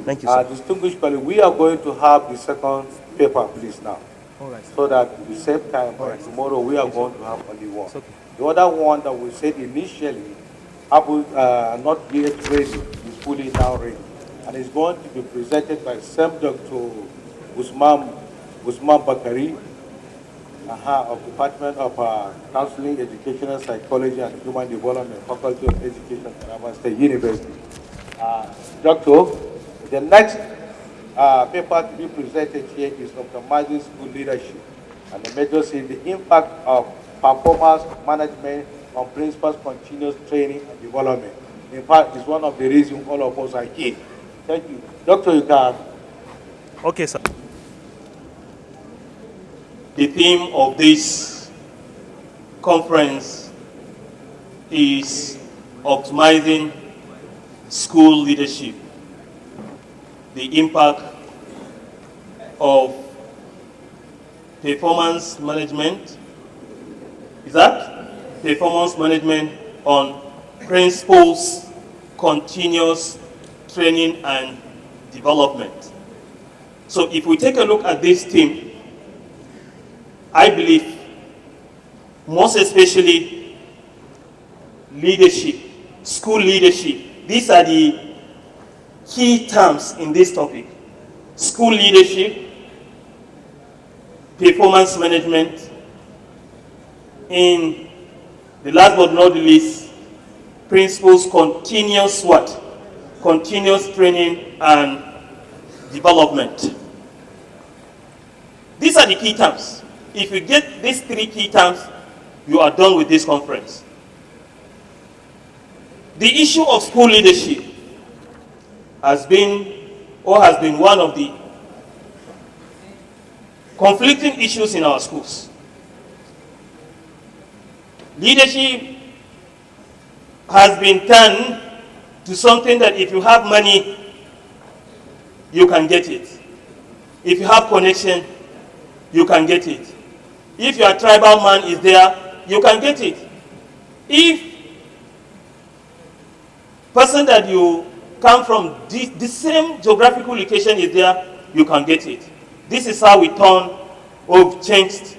Thank you, sir. Distinguished colleague, we are going to have the second paper, please, now, All right, sir. so that we save time. All By right, sir. tomorrow, we are going to have only one. It's okay. The other one that we said initially, Apple not yet ready, is fully now ready, and it's going to be presented by same Dr. Usman Usman Bakari, of Department of Counseling, Educational Psychology and Human Development, Faculty of Education, Taraba State University. Doctor, the next paper to be presented here is optimizing school leadership and the measures in the impact of performance management on principals' continuous training and development. In fact, it's one of the reasons all of us are here. Thank you. Doctor, you can. Okay, sir. The theme of this conference is optimizing school leadership, the impact of performance management. Is that performance management on principals, continuous training and development? So if we take a look at this theme, I believe, most especially leadership, school leadership, these are the key terms in this topic. School leadership, performance management, in the last but not the least, principals continuous what? Continuous training and development. These are the key terms. If you get these three key terms, you are done with this conference. The issue of school leadership has been one of the conflicting issues in our schools. Leadership has been turned to something that if you have money, you can get it. If you have connection, you can get it. If your tribal man is there, you can get it. If person that you come from the same geographical location is there, you can get it. This is how we turn or changed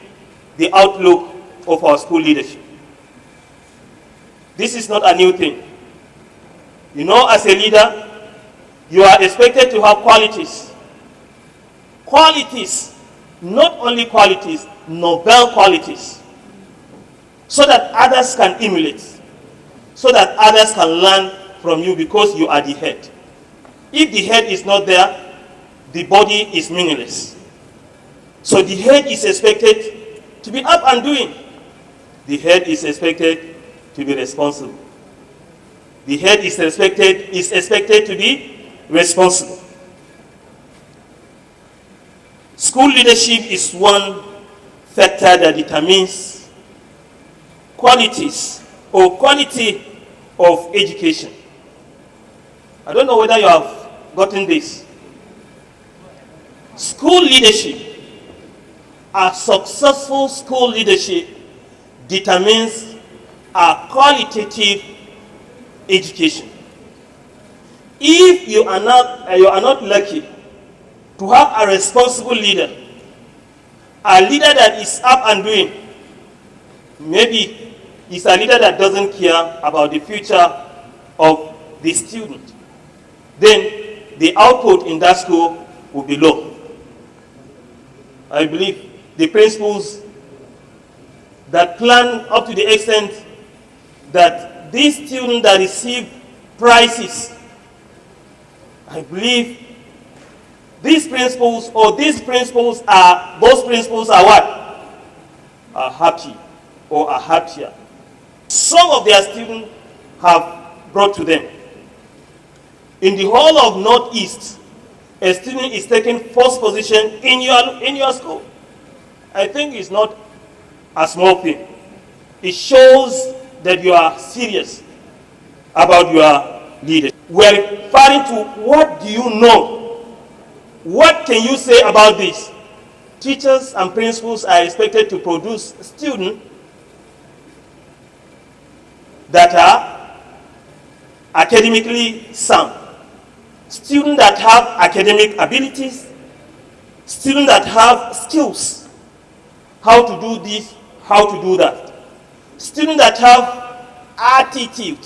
the outlook of our school leadership. This is not a new thing. You know, as a leader, you are expected to have qualities. Qualities, not only qualities, noble qualities, so that others can emulate, so that others can learn from you because you are the head. If the head is not there, the body is meaningless. So the head is expected to be up and doing. The head is expected to be responsible. The head is expected to be responsible. School leadership is one factor that determines qualities or quality of education. I don't know whether you have gotten this. School leadership, a successful school leadership determines a qualitative education. If you are not lucky to have a responsible leader, a leader that is up and doing, maybe is a leader that doesn't care about the future of the student, then the output in that school will be low. I believe the principals that plan up to the extent that these students that receive prizes, I believe those principals are what? Are happy or are happier. Some of their students have brought to them. In the whole of Northeast, a student is taking first position in your school. I think it's not a small thing. It shows that you are serious about your leadership. We're referring to what do you know? What can you say about this? Teachers and principals are expected to produce students that are academically sound, students that have academic abilities, students that have skills, how to do this, how to do that. Students that have attitude,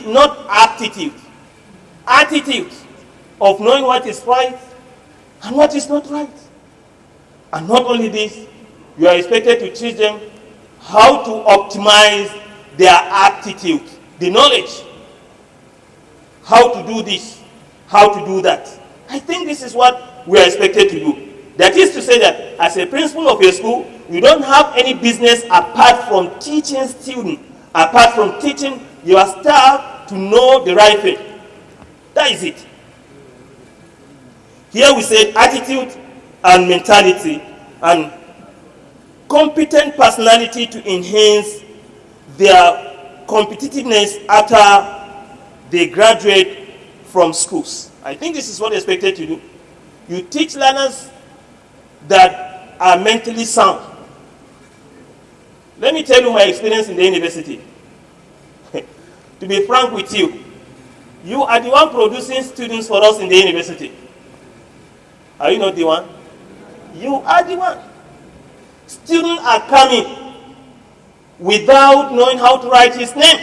not aptitude, attitude of knowing what is right and what is not right. And not only this, you are expected to teach them how to optimize their attitude, the knowledge, how to do this, how to do that. I think this is what we are expected to do. That is to say that as a principal of a school, you don't have any business apart from teaching students, apart from teaching your staff to know the right thing. That is it. Here we said attitude and mentality and competent personality to enhance their competitiveness after they graduate from schools. I think this is what they're expected to do. You teach learners that are mentally sound. Let me tell you my experience in the university. To be frank with you, you are the one producing students for us in the university. Are you not the one? You are the one. Students are coming without knowing how to write his name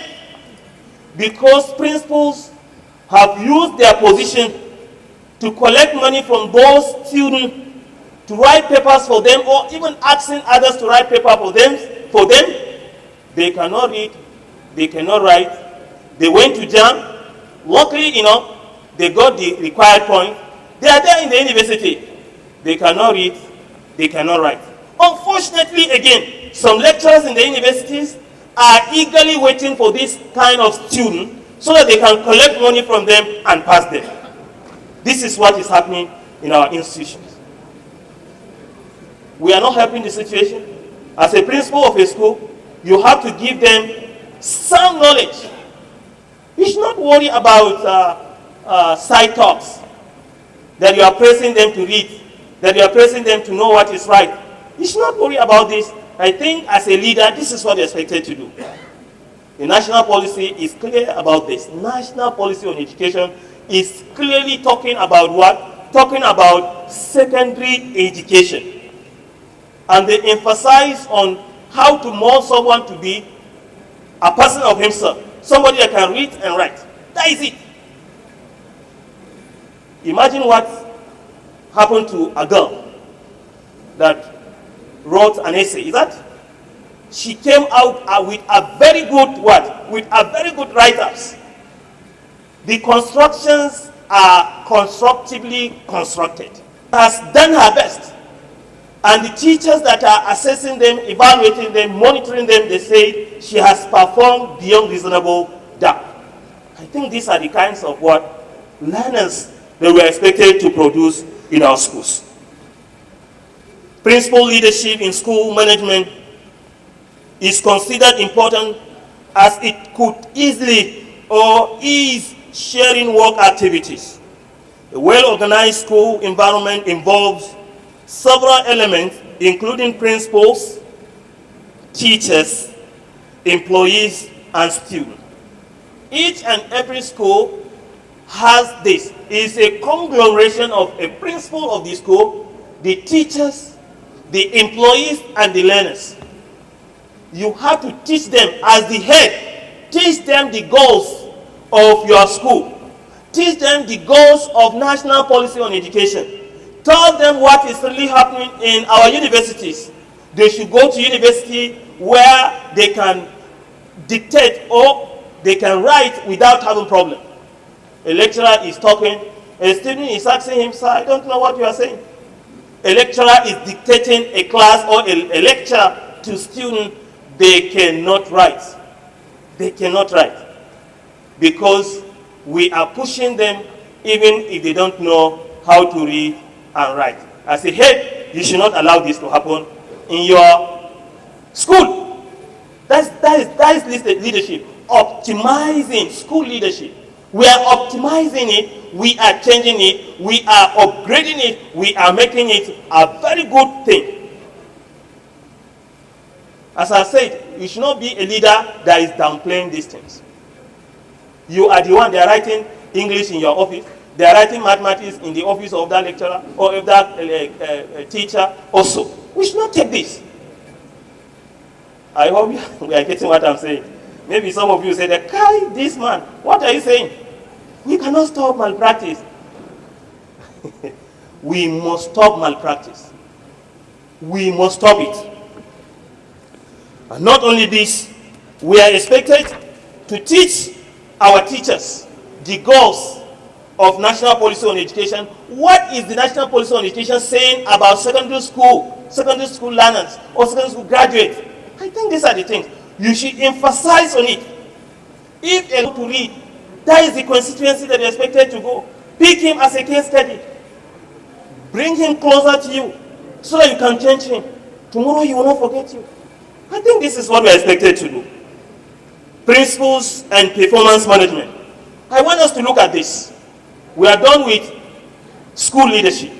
because principals have used their position to collect money from those students to write papers for them, or even asking others to write paper for them. They cannot read, they cannot write. They went to jam. Luckily, they got the required point. They are there in the university. They cannot read, they cannot write. Unfortunately, again, some lecturers in the universities are eagerly waiting for this kind of student so that they can collect money from them and pass them. This is what is happening in our institutions. We are not helping the situation. As a principal of a school, you have to give them sound knowledge. You should not worry about side talks, that you are pressing them to read, that you are pressing them to know what is right. You should not worry about this. I think as a leader, this is what you're expected to do. The national policy is clear about this. National policy on education is clearly talking about what? Talking about secondary education. And they emphasize on how to mold someone to be a person of himself. Somebody that can read and write. That is it. Imagine what happened to a girl that wrote an essay. Is that? She came out with a very good what? With a very good write-ups. The constructions are constructively constructed. Has done her best. And the teachers that are assessing them, evaluating them, monitoring them, they say she has performed beyond reasonable doubt. I think these are the kinds of what learners that we are expected to produce in our schools. Principal leadership in school management is considered important as it could easily or ease sharing work activities. A well-organized school environment involves several elements, including principals, teachers, employees, and students. Each and every school has this. It's a conglomeration of a principal of the school, the teachers, the employees, and the learners. You have to teach them as the head. Teach them the goals of your school. Teach them the goals of national policy on education. Tell them what is really happening in our universities. They should go to university where they can dictate or they can write without having problem. A lecturer is talking, a student is asking him, "Sir, I don't know what you are saying." A lecturer is dictating a class or a lecture to students. They cannot write. They cannot write. Because we are pushing them even if they don't know how to read and write. As a head, you should not allow this to happen in your school. That is leadership. Optimizing school leadership. We are optimizing it, we are changing it, we are upgrading it, we are making it a very good thing. As I said, you should not be a leader that is downplaying these things. You are the one, they are writing English in your office, they are writing mathematics in the office of that lecturer or of that teacher also. We should not take this. I hope we are getting what I'm saying. Maybe some of you say that, Kai, this man, what are you saying? We cannot stop malpractice. We must stop malpractice. We must stop it. And not only this, we are expected to teach our teachers the goals of national policy on education. What is the national policy on education saying about secondary school learners or secondary school graduates? I think these are the things. You should emphasize on it. If a to read, that is the constituency that you're expected to go. Pick him as a case study. Bring him closer to you so that you can change him. Tomorrow he will not forget you. I think this is what we're expected to do. Principles and performance management. I want us to look at this. We are done with school leadership.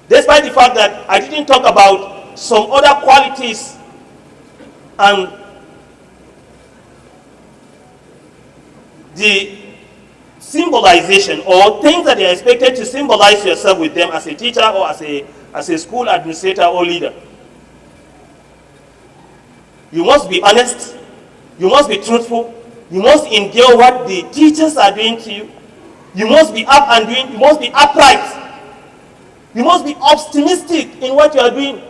Despite the fact that I didn't talk about some other qualities and the symbolization or things that they are expected to symbolize yourself with them as a teacher or as a school administrator or leader. You must be honest. You must be truthful. You must endure what the teachers are doing to you. You must be up and doing. You must be upright. You must be optimistic in what you are doing.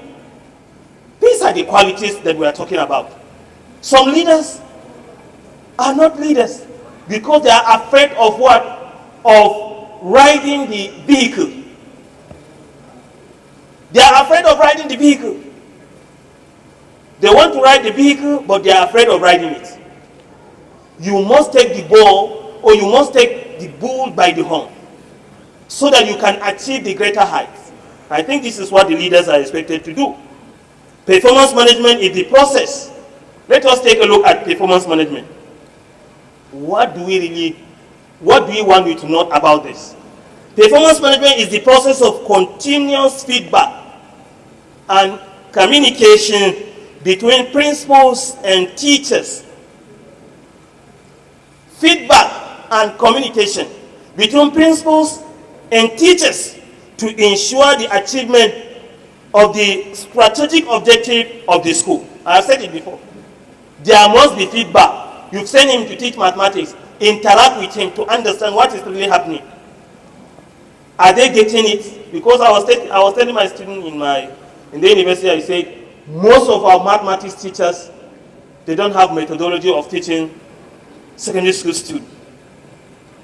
These are the qualities that we are talking about. Some leaders are not leaders because they are afraid of what? Of riding the vehicle. They are afraid of riding the vehicle. They want to ride the vehicle, but they are afraid of riding it. You must take the ball, or you must take the bull by the horn, so that you can achieve the greater heights. I think this is what the leaders are expected to do. Performance management is the process. Let us take a look at performance management. What do we want you to know about this? Performance management is the process of continuous feedback and communication between principals and teachers. Feedback and communication between principals and teachers to ensure the achievement of the strategic objective of the school. I have said it before. There must be feedback. You've sent him to teach mathematics. Interact with him to understand what is really happening. Are they getting it? Because I was telling my student in the university, I said, most of our mathematics teachers, they don't have methodology of teaching secondary school students.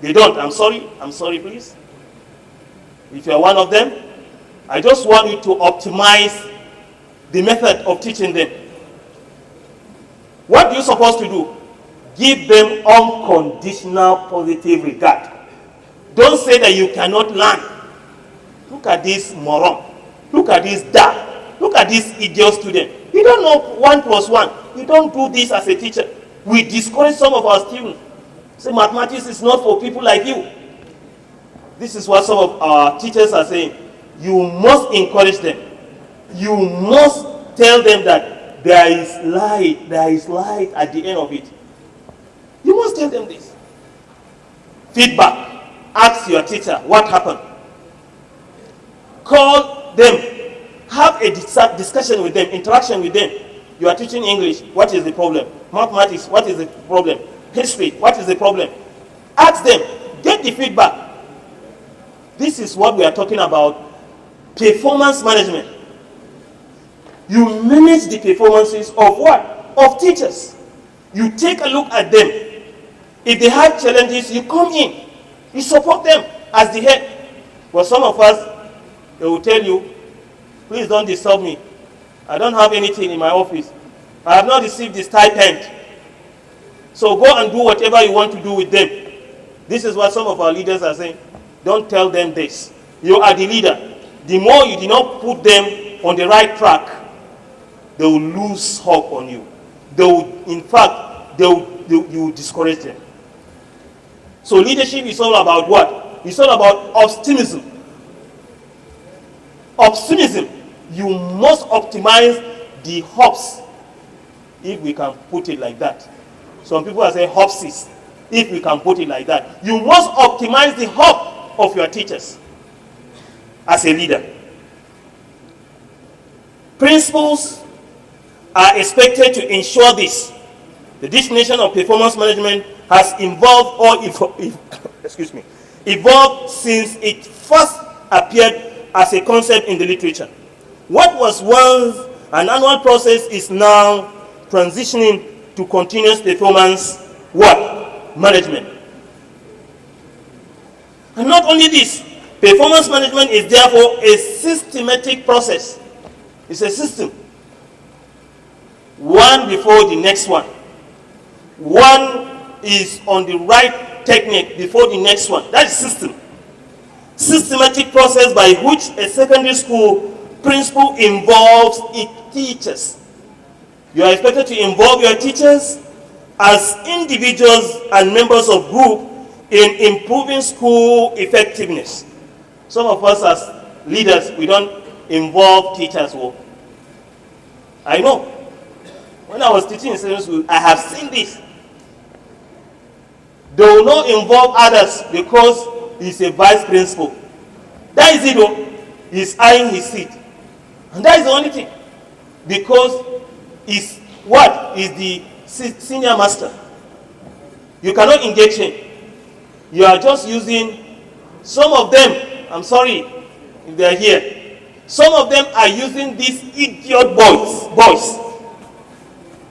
They don't. I'm sorry, please. If you're one of them, I just want you to optimize the method of teaching them. What are you supposed to do? Give them unconditional positive regard. Don't say that you cannot learn. Look at this moron. Look at this dad. Look at this idiot student. You don't know 1 + 1. You don't do this as a teacher. We discourage some of our students. Say mathematics is not for people like you. This is what some of our teachers are saying. You must encourage them. You must tell them that there is light at the end of it. You must tell them this. Feedback. Ask your teacher what happened. Call them. Have a discussion with them, interaction with them. You are teaching English, what is the problem? Mathematics, what is the problem? History, what is the problem? Ask them, get the feedback. This is what we are talking about. Performance management. You manage the performances of what? Of teachers. You take a look at them. If they have challenges, you come in. You support them as the head. But some of us, they will tell you, please don't disturb me. I don't have anything in my office. I have not received the stipend. So go and do whatever you want to do with them. This is what some of our leaders are saying. Don't tell them this. You are the leader. The more you do not put them on the right track, they will lose hope on you. They will, in fact, you will discourage them. So leadership is all about what? It's all about optimism. Optimism. You must optimize the hops, if we can put it like that. Some people are saying hopsis. if we can put it like that. You must optimize the hub of your teachers as a leader. Principals are expected to ensure this. The definition of performance management has evolved since it first appeared as a concept in the literature. What was once an annual process is now transitioning to continuous performance management. And not only this, performance management is therefore a systematic process. It's a system. One before the next one. One is on the right technique before the next one. That is system. Systematic process by which a secondary school principal involves its teachers. You are expected to involve your teachers as individuals and members of group in improving school effectiveness. Some of us as leaders, we don't involve teachers. Well, I know. When I was teaching in secondary school, I have seen this. They will not involve others because he's a vice principal. That is it though. He's eyeing his seat. And that is the only thing. Because he's what? Is the senior master. You cannot engage him. You are just using, some of them, I'm sorry if they are here, some of them are using these idiot boys.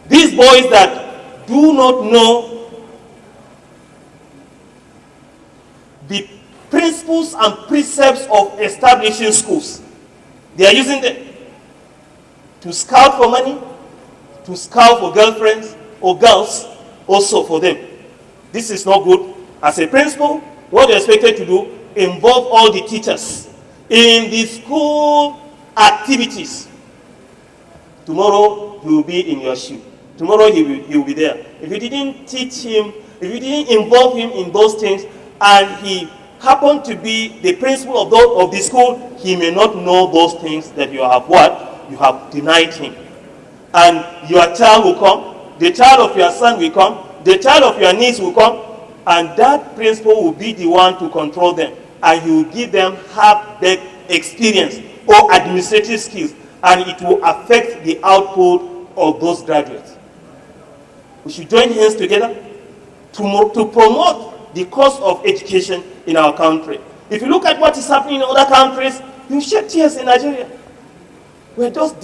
These boys that do not know the principles and precepts of establishing schools. They are using them to scout for money, to scout for girlfriends or girls also for them. This is not good. As a principal, what you're expected to do, involve all the teachers in the school activities. Tomorrow, he will be in your shoe. Tomorrow, he will be there. If you didn't teach him, if you didn't involve him in those things, and he happened to be the principal of the school, he may not know those things that you have what? You have denied him. And your child will come, the child of your son will come, the child of your niece will come, and that principal will be the one to control them. And he will give them half-baked experience or administrative skills, and it will affect the output of those graduates. We should join hands together to promote the course of education in our country. If you look at what is happening in other countries, you shed tears in Nigeria. We're just,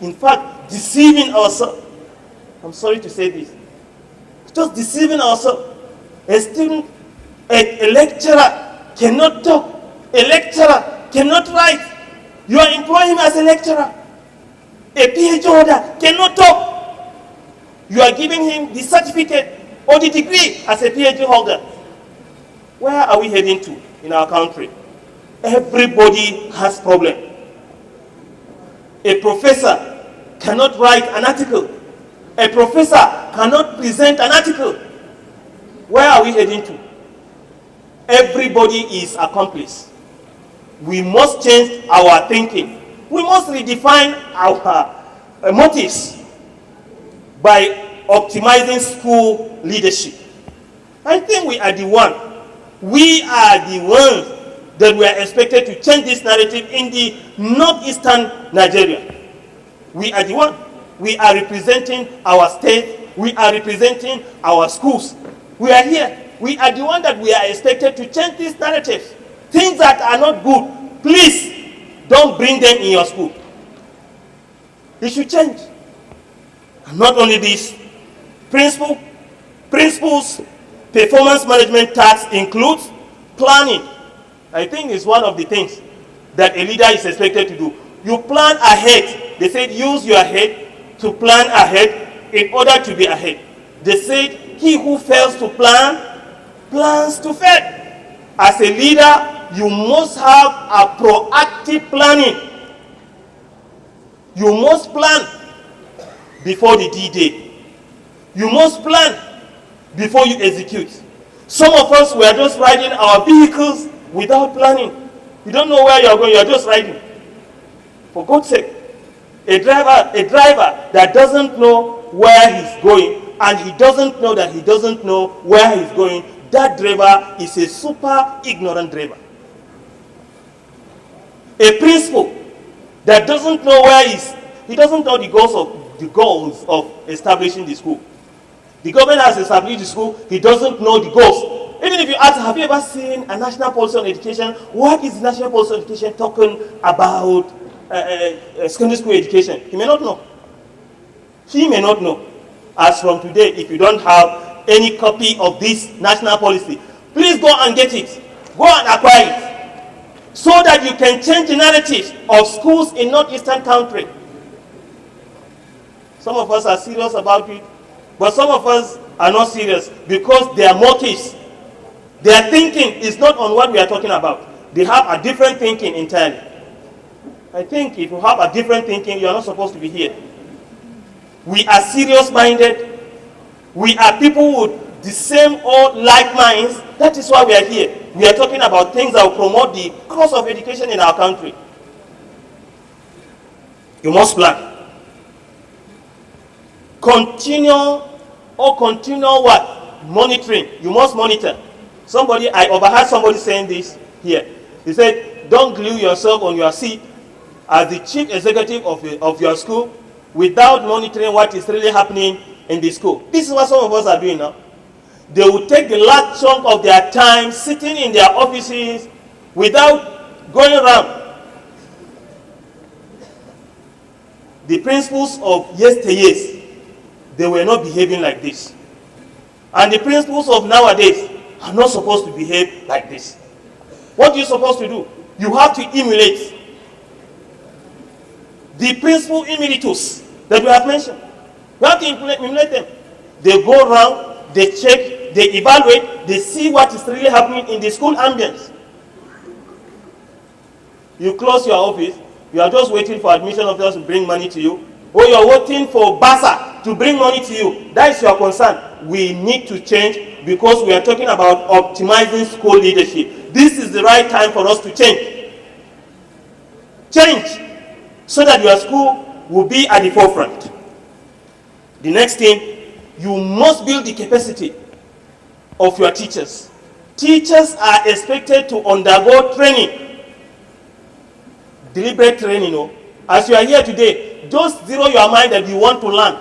in fact, deceiving ourselves. I'm sorry to say this. Just deceiving ourselves. A student, a lecturer cannot talk. A lecturer cannot write. You are employing him as a lecturer. A Ph.D. holder cannot talk. You are giving him the certificate or the degree as a Ph.D. holder. Where are we heading to in our country? Everybody has problem. A professor cannot write an article. A professor cannot present an article. Where are we heading to? Everybody is accomplice. We must change our thinking. We must redefine our motives by optimizing school leadership. I think we are the ones that we are expected to change this narrative in the northeastern Nigeria. We are the one. We are representing our state. We are representing our schools. We are here. We are the one that we are expected to change this narrative. Things that are not good, please don't bring them in your school. It should change. And not only this, principles, performance management tasks includes planning. I think it's one of the things that a leader is expected to do. You plan ahead. They said use your head to plan ahead in order to be ahead. They said he who fails to plan, plans to fail. As a leader, you must have a proactive planning. You must plan before the D-Day. You must plan before you execute. Some of us, we are just riding our vehicles without planning. You don't know where you are going, you are just riding. For God's sake, a driver that doesn't know where he's going and he doesn't know that he doesn't know where he's going, that driver is a super ignorant driver. A principal that doesn't know he doesn't know the goals of establishing the school. The government has established the school, he doesn't know the goals. Even if you ask, have you ever seen a national policy on education? What is the national policy on education talking about secondary school education? He may not know. He may not know. As from today, if you don't have any copy of this national policy, please go and get it. Go and acquire it. So that you can change the narrative of schools in northeastern country. Some of us are serious about it, but some of us are not serious because their motives, their thinking is not on what we are talking about. They have a different thinking entirely. I think if you have a different thinking, you are not supposed to be here. We are serious-minded. We are people with the same or like minds. That is why we are here. We are talking about things that will promote the course of education in our country. You must plan. Continue what? Monitoring. You must monitor. I overheard somebody saying this here. He said, don't glue yourself on your seat as the chief executive of your school without monitoring what is really happening in the school. This is what some of us are doing now. They will take the large chunk of their time sitting in their offices without going around. The principals of yesteryears, they were not behaving like this. And the principals of nowadays are not supposed to behave like this. What are you supposed to do? You have to emulate the principal emeritus that we have mentioned. You have to emulate them. They go around, they check, they evaluate, they see what is really happening in the school ambience. You close your office, you are just waiting for admission officers to bring money to you, or you are waiting for BASA to bring money to you. That is your concern. We need to change because we are talking about optimizing school leadership. This is the right time for us to change. Change so that your school will be at the forefront. The next thing, you must build the capacity of your teachers. Teachers are expected to undergo training, deliberate training. As you are here today, just zero your mind that you want to learn.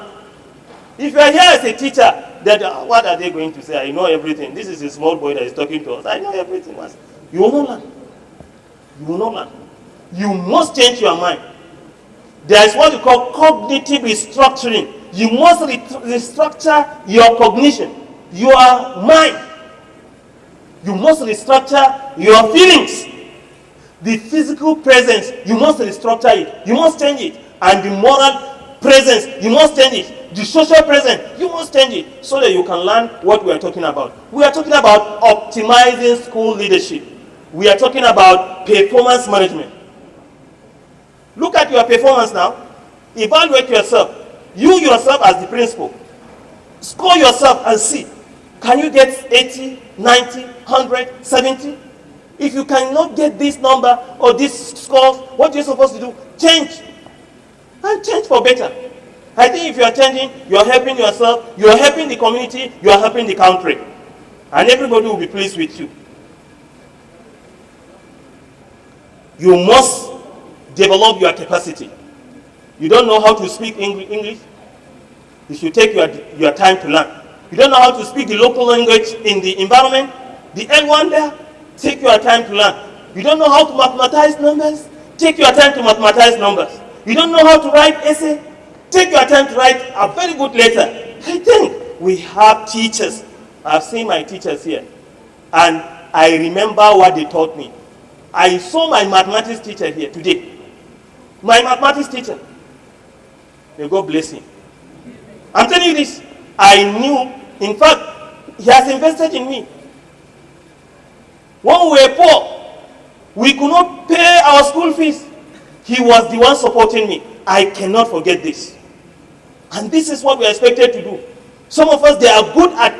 If you are here as a teacher, that what are they going to say? I know everything. This is a small boy that is talking to us. I know everything. You will not learn. You will not learn. You must change your mind. There is what we call cognitive restructuring. You must restructure your cognition, your mind. You must restructure your feelings. The physical presence, you must restructure it. You must change it. And the moral presence, you must change it. The social presence, you must change it so that you can learn what we are talking about. We are talking about optimizing school leadership. We are talking about performance management. Look at your performance now. Evaluate yourself. You yourself as the principal. Score yourself and see. Can you get 80, 90, 100, 70? If you cannot get this number or this score, what are you supposed to do? Change. And change for better. I think if you are changing, you are helping yourself, you are helping the community, you are helping the country. And everybody will be pleased with you. You must develop your capacity. You don't know how to speak English? You should take your time to learn. You don't know how to speak the local language in the environment? The L1 there? Take your time to learn. You don't know how to mathematize numbers? Take your time to mathematize numbers. You don't know how to write essay? Take your time to write a very good letter. I think we have teachers. I've seen my teachers here. And I remember what they taught me. I saw my mathematics teacher here today. My mathematics teacher. May God bless him. I'm telling you this. I knew, in fact, he has invested in me. When we were poor, we could not pay our school fees. He was the one supporting me. I cannot forget this. And this is what we are expected to do. Some of us, they are good at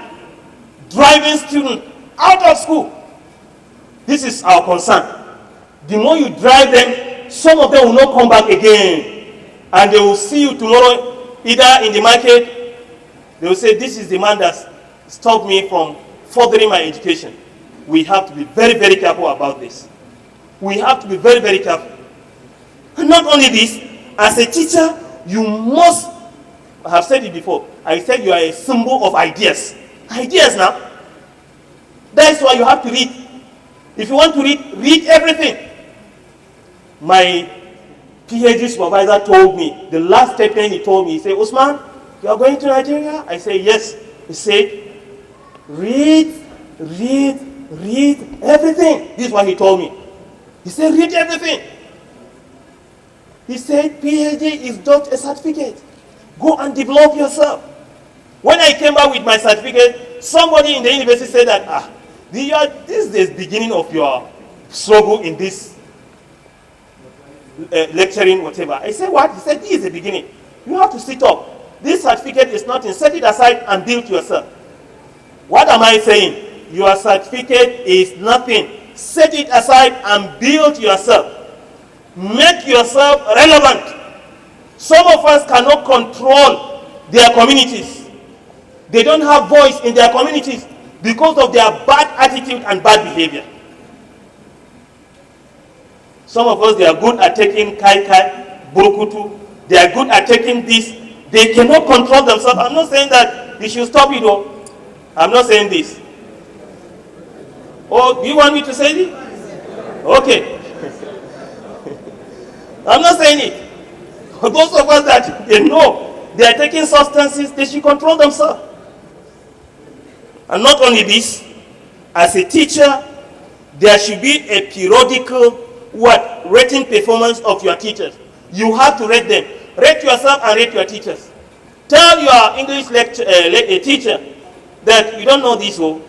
driving students out of school. This is our concern. The more you drive them, some of them will not come back again. And they will see you tomorrow, either in the market, They will say, this is the man that stopped me from furthering my education. We have to be very, very careful about this. We have to be very, very careful. And not only this, as a teacher, you must, I have said it before, I said you are a symbol of ideas. Ideas now. That's why you have to read. If you want to read, read everything. My Ph.D. supervisor told me, the last statement he told me, he said, Usman, you are going to Nigeria? I said, yes. He said, read everything. This is what he told me. He said, read everything. He said, Ph.D. is not a certificate. Go and develop yourself. When I came back with my certificate, somebody in the university said that, this is the beginning of your struggle in this lecturing, whatever. I said, what? He said, this is the beginning. You have to sit up. This certificate is nothing. Set it aside and build yourself. What am I saying? Your certificate is nothing. Set it aside and build yourself. Make yourself relevant. Some of us cannot control their communities. They don't have voice in their communities because of their bad attitude and bad behavior. Some of us, they are good at taking kai, burukutu. They are good at taking this. They cannot control themselves. I'm not saying that they should stop it though. I'm not saying this. Oh, do you want me to say this? Okay. I'm not saying it. For those of us that they know they are taking substances, they should control themselves. And not only this, as a teacher, there should be a periodical rating performance of your teachers. You have to rate them. Rate yourself and rate your teachers. Tell your English teacher that you don't know this, you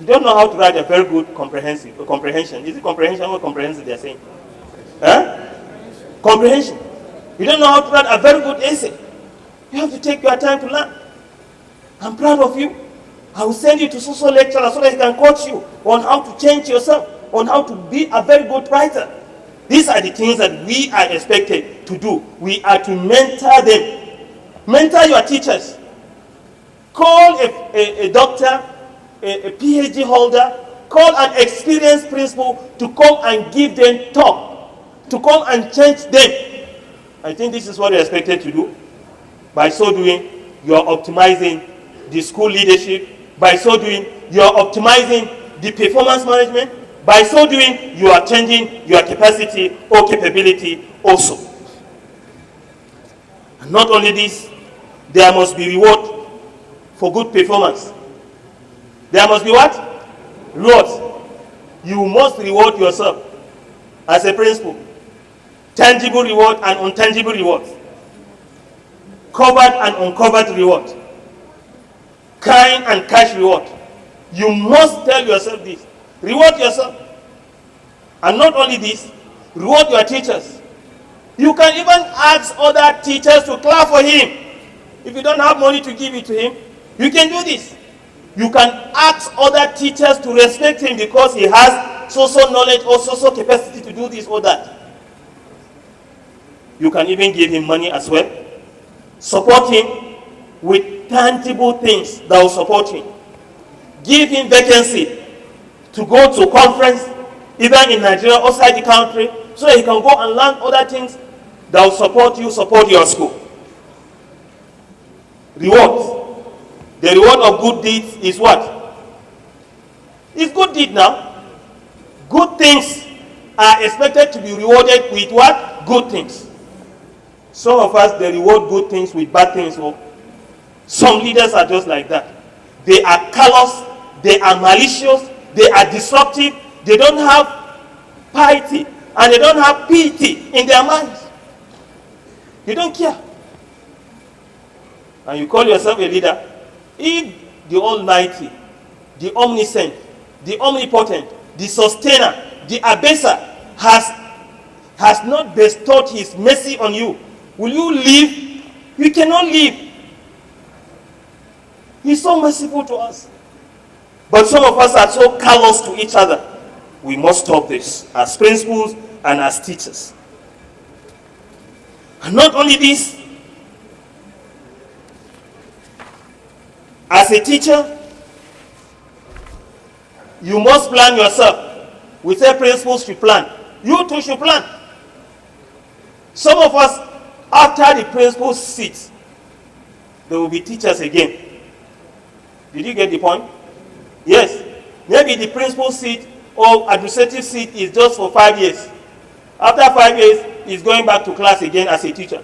don't know how to write a very good comprehension. Is it comprehension or comprehensive they are saying? Huh? Comprehension. You don't know how to write a very good essay. You have to take your time to learn. I'm proud of you. I will send you to social lecturer so that he can coach you on how to change yourself, on how to be a very good writer. These are the things that we are expected to do. We are to mentor them. Mentor your teachers. Call a doctor, a Ph.D. holder, call an experienced principal to come and give them talk, to come and change them. I think this is what you're expected to do. By so doing, you are optimizing the school leadership. By so doing, you are optimizing the performance management. By so doing, you are changing your capacity or capability also. And not only this, there must be reward for good performance. There must be what? Rewards. You must reward yourself as a principal. Tangible reward and intangible rewards. Covered and uncovered reward. Kind and cash reward. You must tell yourself this. Reward yourself. And not only this, reward your teachers. You can even ask other teachers to clap for him. If you don't have money to give it to him, you can do this. You can ask other teachers to respect him because he has social knowledge or social capacity to do this or that. You can even give him money as well. Support him with tangible things that will support him. Give him vacancy to go to conference, either in Nigeria or outside the country, so that he can go and learn other things that will support you, support your school. Reward. The reward of good deeds is what? It's good deed now. Good things are expected to be rewarded with what? Good things. Some of us, they reward good things with bad things. Some leaders are just like that. They are callous, they are malicious, they are disruptive, they don't have piety, and they don't have pity in their minds. They don't care. And you call yourself a leader. If the Almighty, the Omniscient, the Omnipotent, the Sustainer, the Abaser has not bestowed His mercy on you, will you live? You cannot live. He's so merciful to us. But some of us are so callous to each other. We must stop this as principals and as teachers. And not only this, As a teacher, you must plan yourself. We say principals should plan. You too should plan. Some of us, after the principal's seat, there will be teachers again. Did you get the point? Yes. Maybe the principal's seat or administrative seat is just for 5 years. After 5 years, he's going back to class again as a teacher.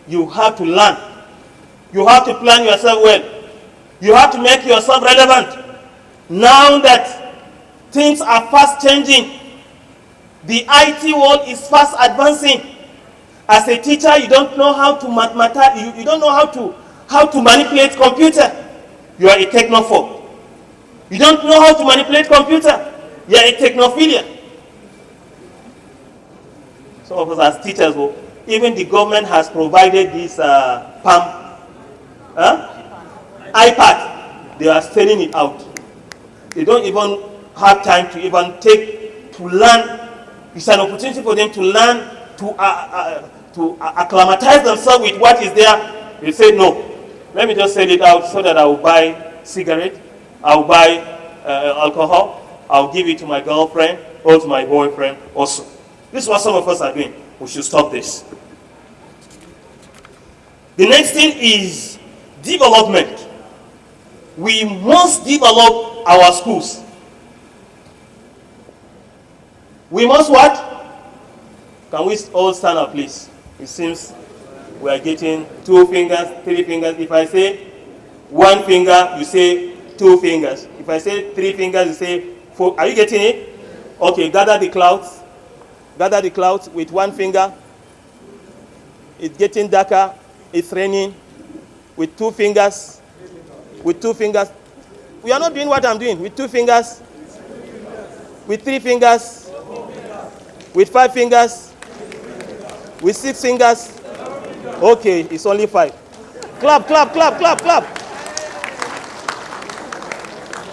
You have to learn. You have to plan yourself well. You have to make yourself relevant. Now that things are fast changing, the IT world is fast advancing. As a teacher, you don't know how to you don't know how to manipulate computer. You are a technophobe. You don't know how to manipulate computer. You are a technophilia. Some of us as teachers, even the government has provided this iPad. They are selling it out. They don't even have time to even to learn. It's an opportunity for them to learn, to acclimatize themselves with what is there. They say, no, let me just sell it out so that I will buy cigarette, I will buy alcohol, I'll give it to my girlfriend or to my boyfriend also. This is what some of us are doing. We should stop this. The next thing is development. We must develop our schools. We must what? Can we all stand up, please? It seems we are getting 2 fingers, 3 fingers. If I say 1 finger, you say 2 fingers. If I say 3 fingers, you say 4. Are you getting it? Okay, gather the clouds. Gather the clouds with 1 finger. It's getting darker. It's raining. With 2 fingers. With 2 fingers. We are not doing what I'm doing. With 2 fingers. With 3 fingers. With 5 fingers. With 6 fingers. Okay, it's only 5. Clap, clap, clap, clap, clap.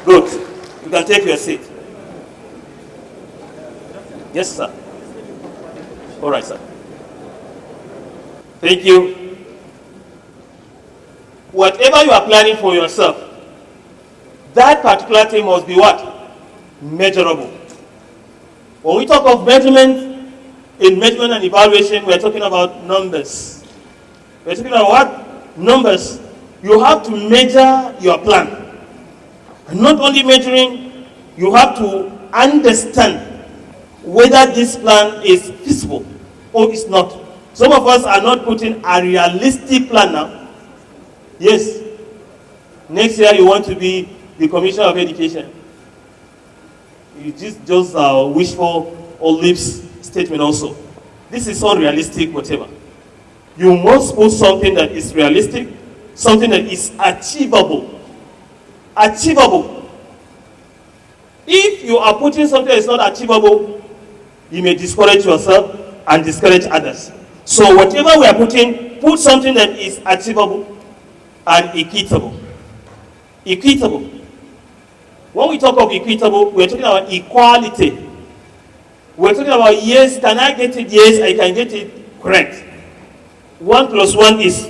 Good. You can take your seat. Yes, sir. All right, sir. Thank you. Whatever you are planning for yourself, that particular thing must be what? Measurable. When we talk of measurement, in measurement and evaluation, we're talking about numbers. We're talking about what? Numbers. You have to measure your plan. And not only measuring, you have to understand whether this plan is feasible or it's not. Some of us are not putting a realistic plan now. Yes. Next year you want to be the Commissioner of Education. You just wishful or lips statement also. This is unrealistic, whatever. You must put something that is realistic, something that is achievable. Achievable. If you are putting something that is not achievable, you may discourage yourself and discourage others. So whatever we are putting, put something that is achievable and equitable. Equitable. When we talk of equitable, we're talking about equality. We're talking about, yes, can I get it? Yes, I can get it. Correct. 1 + 1 is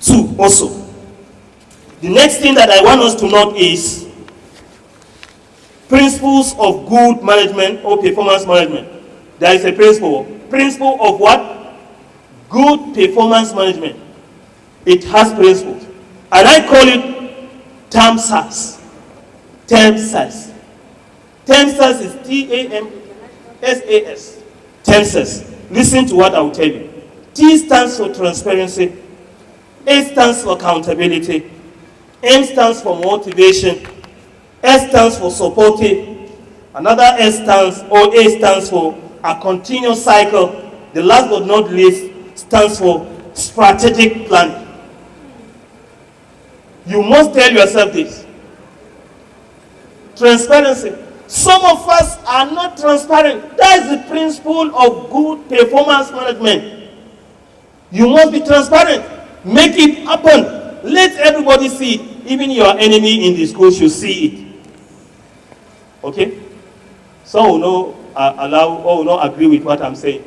2 also. The next thing that I want us to note is principles of good management or performance management. There is a principle. Principle of what? Good performance management. It has principles. And I call it TAMSAS. TAMSAS. TAMSAS is TAMSAS. TAMSAS. Listen to what I will tell you. T stands for transparency. A stands for accountability. M stands for motivation. S stands for supportive. Another S stands, or A stands for a continuous cycle. The last but not least stands for strategic planning. You must tell yourself this. Transparency. Some of us are not transparent. That is the principle of good performance management. You must be transparent. Make it happen. Let everybody see it. Even your enemy in the school should see it. Okay? Some will not will not agree with what I'm saying.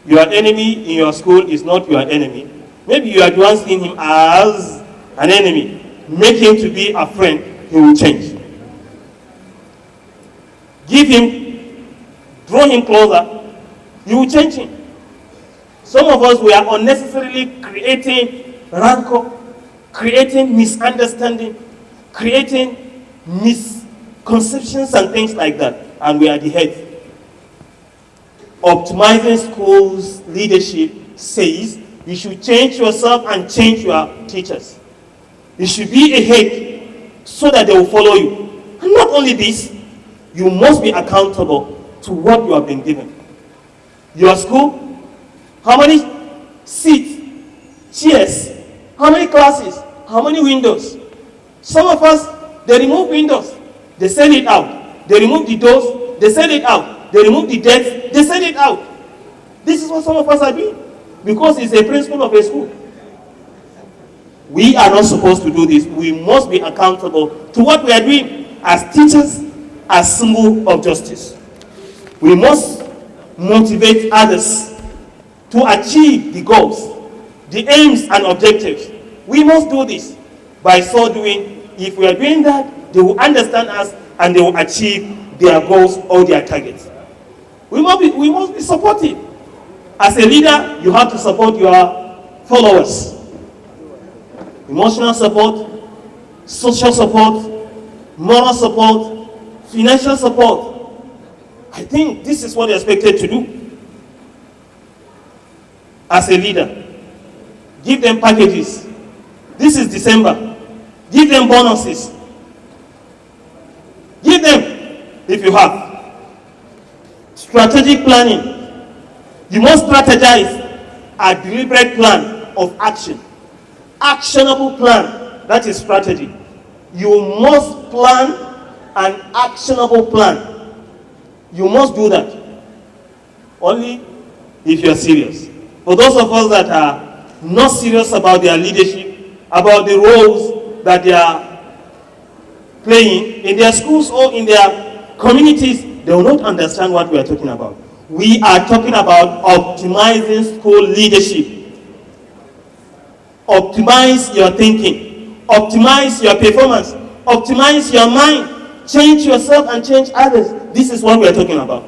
Your enemy in your school is not your enemy. Maybe you are the one seeing him as an enemy. Make him to be a friend, he will change. Give him, draw him closer, you will change him. Some of us, we are unnecessarily creating rancor, creating misunderstanding, creating misconceptions and things like that, and we are the head. Optimizing schools leadership says you should change yourself and change your teachers. You should be a head so that they will follow you. And not only this, you must be accountable to what you have been given. Your school, how many seats, chairs, how many classes, how many windows? Some of us, they remove windows, they send it out. They remove the doors, they send it out. They remove the desks, they send it out. This is what some of us are doing because it's a principle of a school. We are not supposed to do this. We must be accountable to what we are doing as teachers, as symbol of justice. We must motivate others to achieve the goals, the aims and objectives. We must do this. By so doing, if we are doing that, they will understand us and they will achieve their goals or their targets. We must be supportive. As a leader, you have to support your followers. Emotional support, social support, moral support, financial support. I think this is what you're expected to do. As a leader, give them packages. This is December. Give them bonuses. Give them, if you have. Strategic planning. You must strategize a deliberate plan of action. Actionable plan. That is strategy. You must plan an actionable plan. You must do that. Only if you are serious. For those of us that are not serious about their leadership, about the roles that they are playing in their schools or in their communities, they will not understand what we are talking about. We are talking about optimizing school leadership. Optimize your thinking. Optimize your performance. Optimize your mind. Change yourself and change others. This is what we are talking about.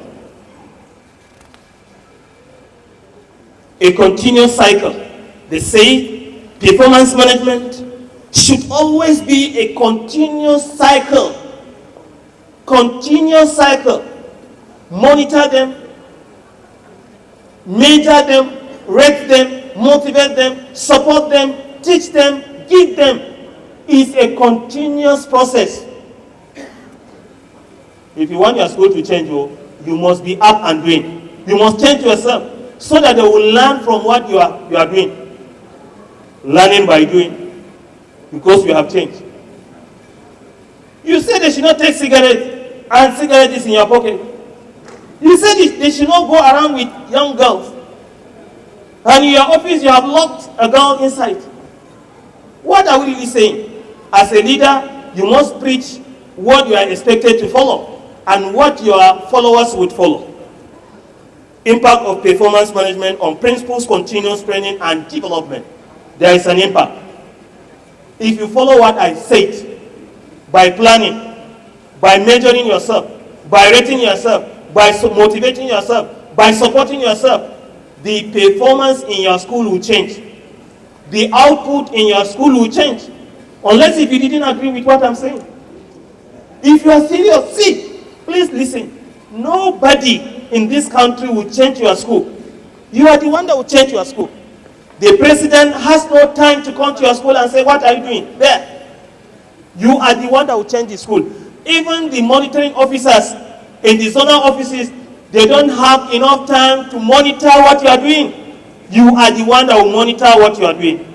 A continuous cycle. They say performance management should always be a continuous cycle. Continuous cycle. Monitor them, measure them, rate them, motivate them, support them, teach them, give them. It's a continuous process. If you want your school to change, you must be up and doing. You must change yourself so that they will learn from what you are doing. Learning by doing, because you have changed. You say they should not take cigarettes, and cigarette is in your pocket. You said they should not go around with young girls. And in your office, you have locked a girl inside. What are we really saying? As a leader, you must preach what you are expected to follow and what your followers would follow. Impact of performance management on principles, continuous training, and development. There is an impact. If you follow what I said, by planning, by measuring yourself, by rating yourself, by motivating yourself, by supporting yourself, the performance in your school will change. The output in your school will change. Unless if you didn't agree with what I'm saying. If you are serious, see, please listen. Nobody in this country will change your school. You are the one that will change your school. The president has no time to come to your school and say, what are you doing? There. You are the one that will change the school. Even the monitoring officers in the zonal offices, they don't have enough time to monitor what you are doing. You are the one that will monitor what you are doing.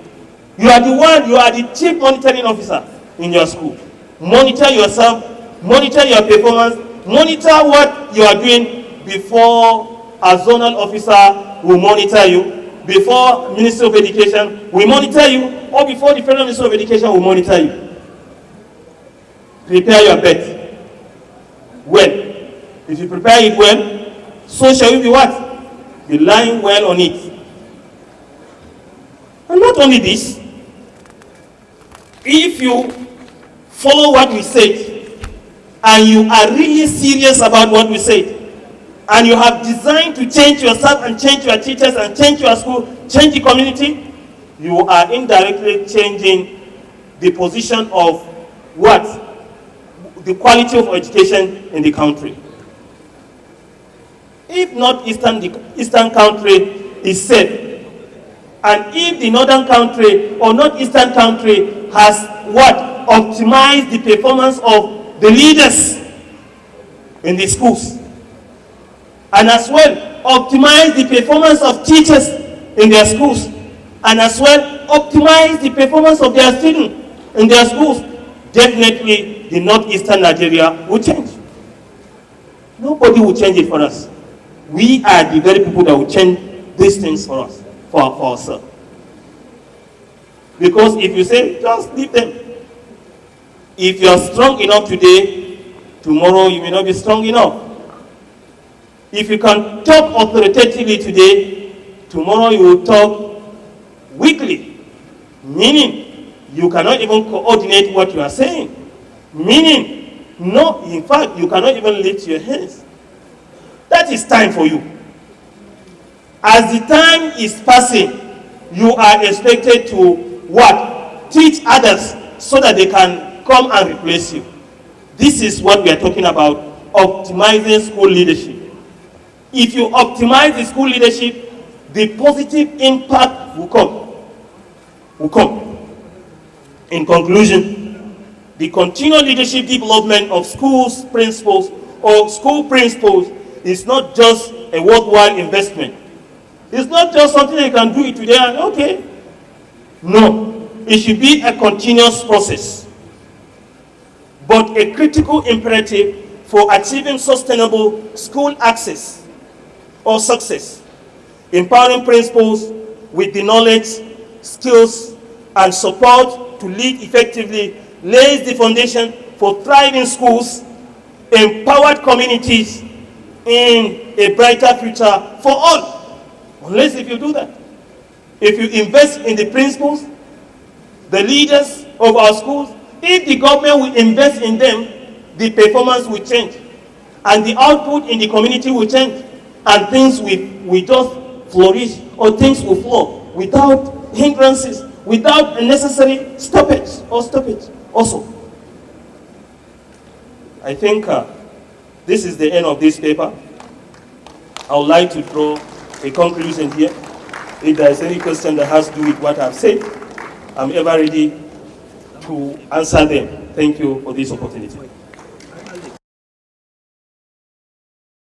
You are the chief monitoring officer in your school. Monitor yourself, monitor your performance, monitor what you are doing before a zonal officer will monitor you, before Ministry of Education will monitor you, or before the Federal Ministry of Education will monitor you. Prepare your bet well. If you prepare it well, so shall you be what? Be lying well on it. And not only this, if you follow what we said, and you are really serious about what we said, and you have designed to change yourself and change your teachers and change your school, change the community, you are indirectly changing the position of what? The quality of education in the country. If the eastern country is safe, and if the northern country or northeastern country has what? Optimized the performance of the leaders in the schools, and as well optimize the performance of teachers in their schools, and as well optimize the performance of their students in their schools, definitely the northeastern Nigeria will change. Nobody will change it for us. We are the very people that will change these things for us, for ourselves. Because if you say, just leave them. If you are strong enough today, tomorrow you may not be strong enough. If you can talk authoritatively today, tomorrow you will talk weakly. Meaning, you cannot even coordinate what you are saying. Meaning, no, in fact, you cannot even lift your hands. That is time for you. As the time is passing, you are expected to what? Teach others so that they can come and replace you. This is what we are talking about, optimizing school leadership. If you optimize the school leadership, the positive impact will come. In conclusion, the continual leadership development of schools principals or school principals is not just a worthwhile investment. It's not just something you can do it today and okay. No, it should be a continuous process, but a critical imperative for achieving sustainable school access or success. Empowering principals with the knowledge, skills, and support to lead effectively lays the foundation for thriving schools, empowered communities, in a brighter future for all. Unless if you do that. If you invest in the principals, the leaders of our schools, if the government will invest in them, the performance will change. And the output in the community will change. And things will just flourish, or things will flow without hindrances, without unnecessary stoppage also. I think this is the end of this paper. I would like to draw a conclusion here. If there is any question that has to do with what I've said, I'm ever ready to answer them. Thank you for this opportunity.